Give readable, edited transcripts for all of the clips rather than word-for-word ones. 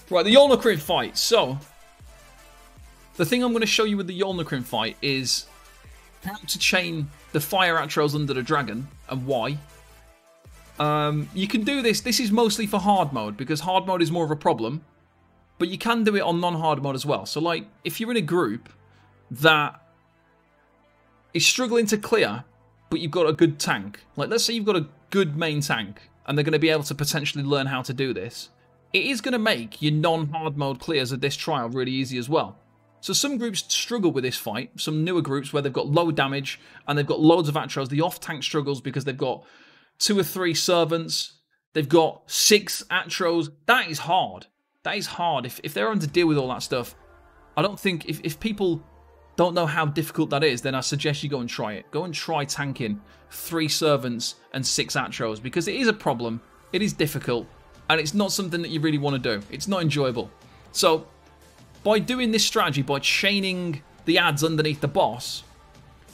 Right, the Yolnahkriin fight. So, the thing I'm going to show you with the Yolnahkriin fight is how to chain the fire Atros under the dragon and why. You can do this. This is mostly for hard mode because hard mode is more of a problem. But you can do it on non-hard mode as well. So, like, if you're in a group that is struggling to clear, but you've got a good tank. Like, let's say you've got a good main tank and they're going to be able to potentially learn how to do this. It is going to make your non-hard mode clears of this trial really easy as well. So some groups struggle with this fight. Some newer groups where they've got low damage and they've got loads of Atros. The off-tank struggles because they've got 2 or 3 servants. They've got 6 Atros. That is hard. That is hard. If they're having to deal with all that stuff, I don't think... If people don't know how difficult that is, then I suggest you go and try it. Go and try tanking 3 servants and 6 Atros because it is a problem. It is difficult. And it's not something that you really want to do. It's not enjoyable. So, by doing this strategy, by chaining the ads underneath the boss,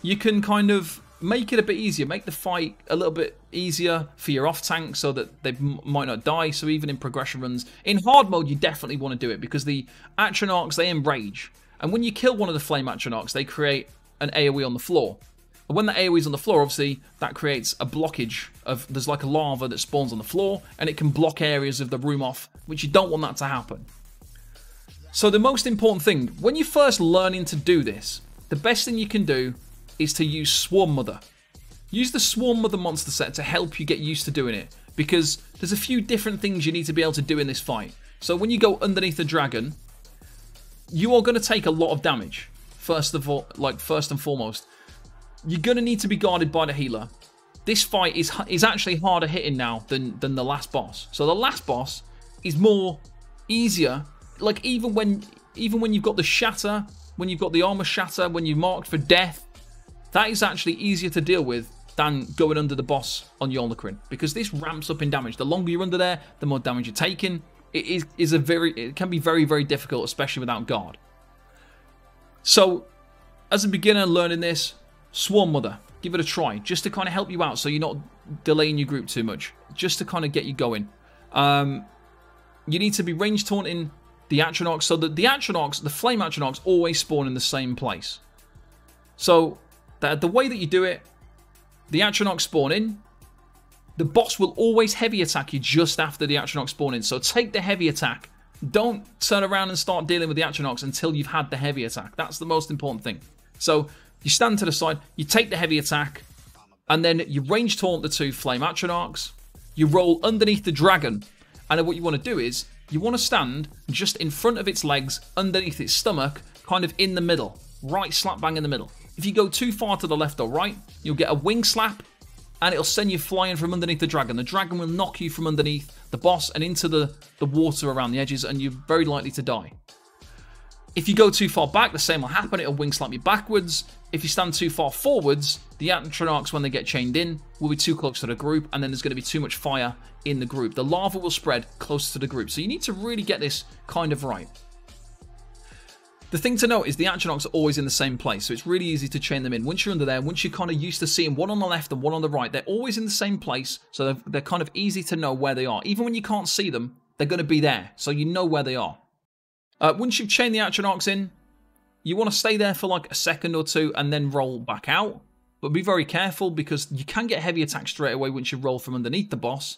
you can kind of make it a bit easier. Make the fight a little bit easier for your off-tank so that they might not die. So even in progression runs. In hard mode, you definitely want to do it because the Atronachs, they enrage. And when you kill one of the Flame Atronachs, they create an AoE on the floor. And when the AoE is on the floor, obviously, that creates a blockage of... There's like a lava that spawns on the floor, and it can block areas of the room off, which you don't want that to happen. So the most important thing, when you're first learning to do this, the best thing you can do is to use Swarm Mother. Use the Swarm Mother monster set to help you get used to doing it, because there's a few different things you need to be able to do in this fight. So when you go underneath the dragon, you are going to take a lot of damage. First and foremost. You're going to need to be guarded by the healer. This fight is actually harder hitting now than the last boss. So the last boss is more easier. Like even when you've got the shatter, when you've got the armor shatter, when you're marked for death, that is actually easier to deal with than going under the boss on Yolnahkriin. Because this ramps up in damage. The longer you're under there, the more damage you're taking. It can be very, very difficult, especially without guard. So, as a beginner learning this, Swarm Mother, give it a try, just to kind of help you out so you're not delaying your group too much, just to kind of get you going. You need to be range taunting the Atronachs, so that the Atronachs, the Flame Atronachs, always spawn in the same place. So, the way that you do it, the Atronachs spawn in, the boss will always heavy attack you just after the Atronachs spawn in, so take the heavy attack. Don't turn around and start dealing with the Atronachs until you've had the heavy attack. That's the most important thing. So, you stand to the side, you take the heavy attack, and then you range taunt the 2 Flame Atronachs, you roll underneath the dragon, and then what you want to do is, you want to stand just in front of its legs, underneath its stomach, kind of in the middle, right slap bang in the middle. If you go too far to the left or right, you'll get a wing slap, and it'll send you flying from underneath the dragon. The dragon will knock you from underneath the boss and into the water around the edges, and you're very likely to die. If you go too far back, the same will happen. It'll wing slap you backwards. If you stand too far forwards, the Atronachs, when they get chained in, will be too close to the group, and then there's going to be too much fire in the group. The lava will spread closer to the group. So you need to really get this kind of right. The thing to note is the Atronachs are always in the same place, so it's really easy to chain them in. Once you're under there, once you're kind of used to seeing one on the left and one on the right, they're always in the same place, so they're kind of easy to know where they are. Even when you can't see them, they're going to be there, so you know where they are. Once you've chained the Atronachs in, you want to stay there for like a second or two and then roll back out. But be very careful because you can get heavy attacks straight away once you roll from underneath the boss.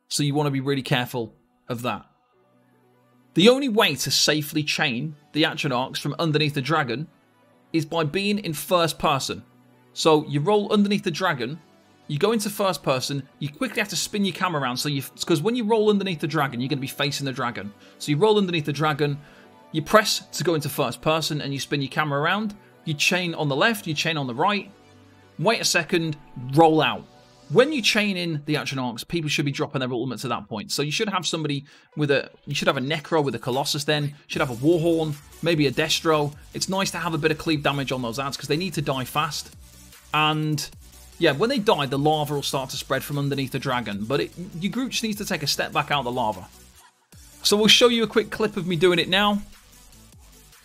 So you want to be really careful of that. The only way to safely chain the Atronachs from underneath the dragon is by being in first person. So you roll underneath the dragon, you go into first person, you quickly have to spin your camera around. Because when you roll underneath the dragon, you're going to be facing the dragon. So you roll underneath the dragon, you press to go into first person and you spin your camera around. You chain on the left, you chain on the right. Wait a second, roll out. When you chain in the Atronachs, people should be dropping their ultimates at that point. So you should have somebody with you should have a Necro with a Colossus then. You should have a Warhorn, maybe a Destro. It's nice to have a bit of cleave damage on those ads because they need to die fast. And yeah, when they die, the lava will start to spread from underneath the dragon. But your group just needs to take a step back out of the lava. So we'll show you a quick clip of me doing it now.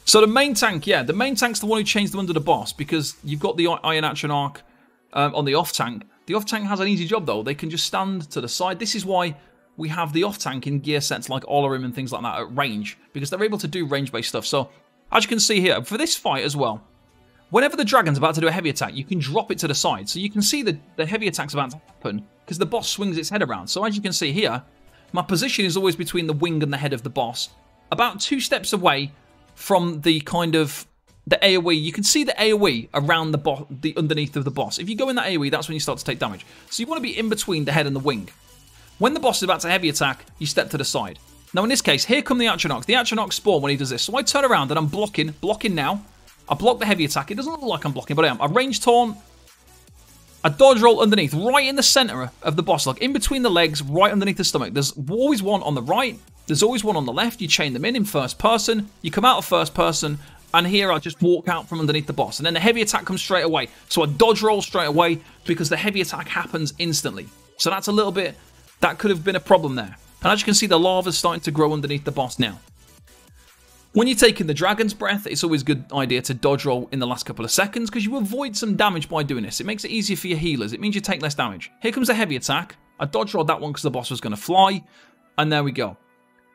So the main tank, yeah, the main tank's the one who chains them under the boss because you've got the Iron Atronach on the off tank. The off tank has an easy job though. They can just stand to the side. This is why we have the off-tank in gear sets like Olarim and things like that at range, because they're able to do range-based stuff. So, as you can see here, for this fight as well, whenever the dragon's about to do a heavy attack, you can drop it to the side. So you can see the heavy attack's about to happen, because the boss swings its head around. So as you can see here, my position is always between the wing and the head of the boss, about 2 steps away from the kind of the AoE. You can see the AoE around the underneath of the boss. If you go in that AoE, that's when you start to take damage. So you want to be in between the head and the wing. When the boss is about to heavy attack, you step to the side. Now in this case, here come the Atronachs. The Atronachs spawn when he does this. So I turn around and I'm blocking now. I block the heavy attack. It doesn't look like I'm blocking, but I am. I range taunt. I dodge roll underneath, right in the center of the boss, like in between the legs, right underneath the stomach. There's always one on the right. There's always one on the left. You chain them in first person. You come out of first person. And here I just walk out from underneath the boss. And then the heavy attack comes straight away. So I dodge roll straight away because the heavy attack happens instantly. So that's a little bit, that could have been a problem there. And as you can see, the lava's starting to grow underneath the boss now. When you're taking the Dragon's Breath, it's always a good idea to dodge roll in the last couple of seconds because you avoid some damage by doing this. It makes it easier for your healers. It means you take less damage. Here comes the heavy attack. I dodge rolled that one because the boss was going to fly. And there we go.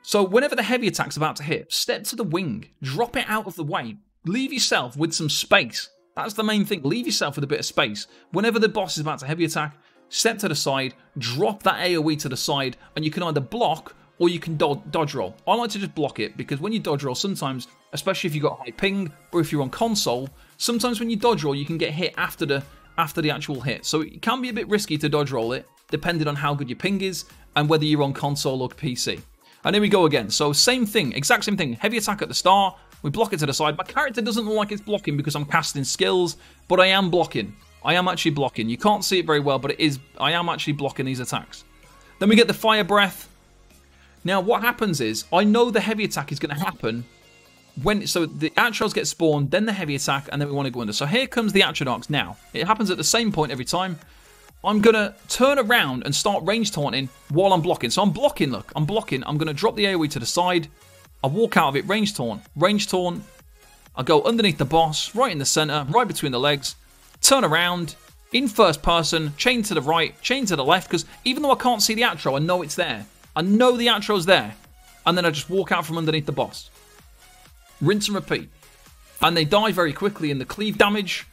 So whenever the heavy attack's about to hit, step to the wing, drop it out of the way, leave yourself with some space. That's the main thing, leave yourself with a bit of space. Whenever the boss is about to heavy attack, step to the side, drop that AoE to the side, and you can either block or you can dodge roll. I like to just block it because when you dodge roll sometimes, especially if you've got high ping or if you're on console, sometimes when you dodge roll you can get hit after the actual hit. So it can be a bit risky to dodge roll it, depending on how good your ping is and whether you're on console or PC. And here we go again. So same thing, exact same thing. Heavy attack at the start. We block it to the side. My character doesn't look like it's blocking because I'm casting skills, but I am blocking. I am actually blocking. You can't see it very well, but it is. I am actually blocking these attacks. Then we get the Fire Breath. Now what happens is, I know the heavy attack is going to happen so the Atros get spawned, then the heavy attack, and then we want to go under. So here comes the Atronachs now. It happens at the same point every time. I'm going to turn around and start range taunting while I'm blocking. So I'm blocking, look. I'm blocking. I'm going to drop the AoE to the side. I walk out of it, range taunt. I go underneath the boss, right in the center, right between the legs. Turn around, in first person, chain to the right, chain to the left. Because even though I can't see the Atro, I know it's there. I know the Atro's there. And then I just walk out from underneath the boss. Rinse and repeat. And they die very quickly in the cleave damage.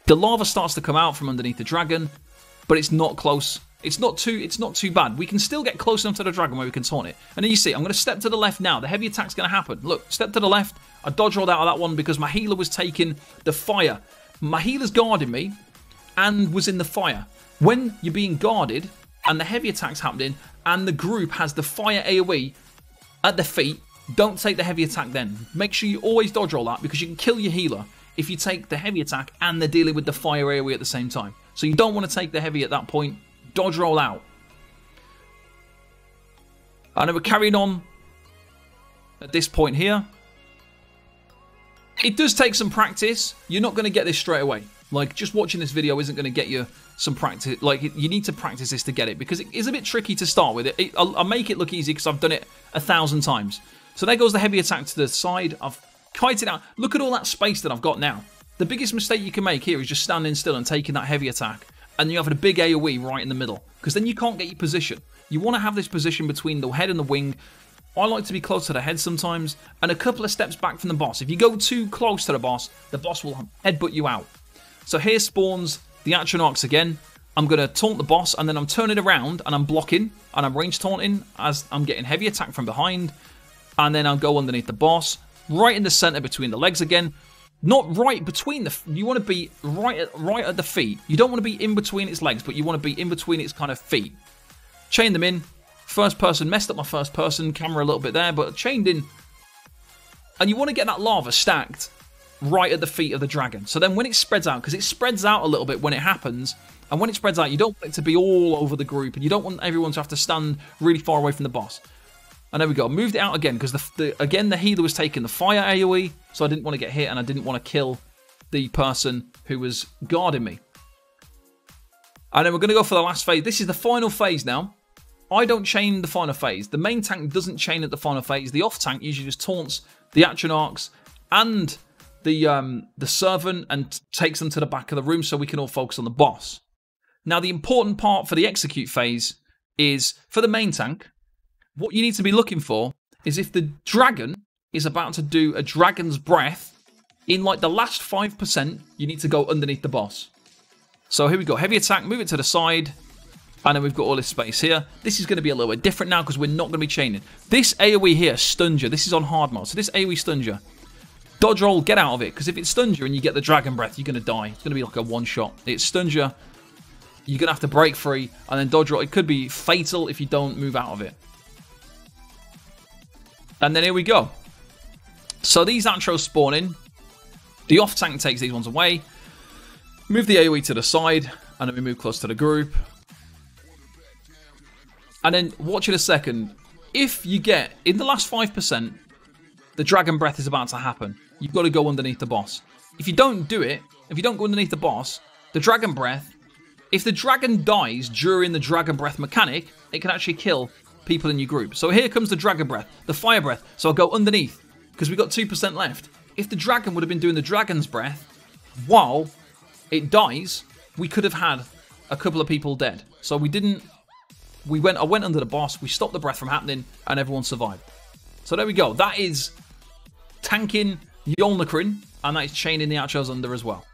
The lava starts to come out from underneath the dragon. But it's not close. It's not too bad. We can still get close enough to the dragon where we can taunt it. And then you see, I'm going to step to the left now. The heavy attack's going to happen. Look, step to the left. I dodge rolled out of that one because my healer was taking the fire. My healer's guarding me and was in the fire. When you're being guarded and the heavy attack's happening and the group has the fire AoE at the feet, don't take the heavy attack then. Make sure you always dodge roll that because you can kill your healer if you take the heavy attack and they're dealing with the fire AoE at the same time. So you don't want to take the heavy at that point. Dodge roll out. And then we're carrying on at this point here. It does take some practice. You're not going to get this straight away. Like, just watching this video isn't going to get you some practice. Like, you need to practice this to get it because it is a bit tricky to start with. I'll make it look easy because I've done it 1,000 times. So there goes the heavy attack to the side. I've kited out. Look at all that space that I've got now. The biggest mistake you can make here is just standing still and taking that heavy attack. And you have a big AoE right in the middle. Because then you can't get your position. You want to have this position between the head and the wing. I like to be close to the head sometimes. And a couple of steps back from the boss. If you go too close to the boss will headbutt you out. So here spawns the Atronachs again. I'm going to taunt the boss. And then I'm turning around and I'm blocking. And I'm range taunting as I'm getting heavy attack from behind. And then I'll go underneath the boss. Right in the center between the legs again. Not right between the... You want to be right at the feet. You don't want to be in between its legs, but you want to be in between its kind of feet. Chain them in. First person. Messed up my first person camera a little bit there, but chained in. And you want to get that lava stacked right at the feet of the dragon. So then when it spreads out, because it spreads out a little bit when it happens, and when it spreads out, you don't want it to be all over the group, and you don't want everyone to have to stand really far away from the boss. And there we go. Moved it out again because again the healer was taking the fire AoE, so I didn't want to get hit and I didn't want to kill the person who was guarding me. And then we're going to go for the last phase. This is the final phase now. I don't chain the final phase. The main tank doesn't chain at the final phase. The off tank usually just taunts the Atronachs and the servant and takes them to the back of the room so we can all focus on the boss. Now the important part for the execute phase is for the main tank. what you need to be looking for is if the dragon is about to do a dragon's breath, in like the last 5%, you need to go underneath the boss. So here we go. Heavy attack, move it to the side. And then we've got all this space here. This is going to be a little bit different now because we're not going to be chaining. This AoE here stuns you. This is on hard mode. So this AoE stuns you. Dodge roll, get out of it. Because if it stuns you and you get the dragon breath, you're going to die. It's going to be like a one-shot. It stuns you. You're going to have to break free. And then dodge roll. It could be fatal if you don't move out of it. And then here we go. So these Atros spawn in. The off tank takes these ones away. Move the AoE to the side. And then we move close to the group. And then, watch it a second. If you get, in the last 5%, the dragon breath is about to happen. You've got to go underneath the boss. If you don't do it, if you don't go underneath the boss, the dragon breath, if the dragon dies during the dragon breath mechanic, it can actually kill people in your group. So here comes the dragon breath, the fire breath. So I'll go underneath, because we've got 2% left. If the dragon would have been doing the dragon's breath, while it dies, we could have had a couple of people dead. So we didn't... I went under the boss, we stopped the breath from happening, and everyone survived. So there we go. That is tanking Yolnahkriin, and that is chaining the Atros under as well.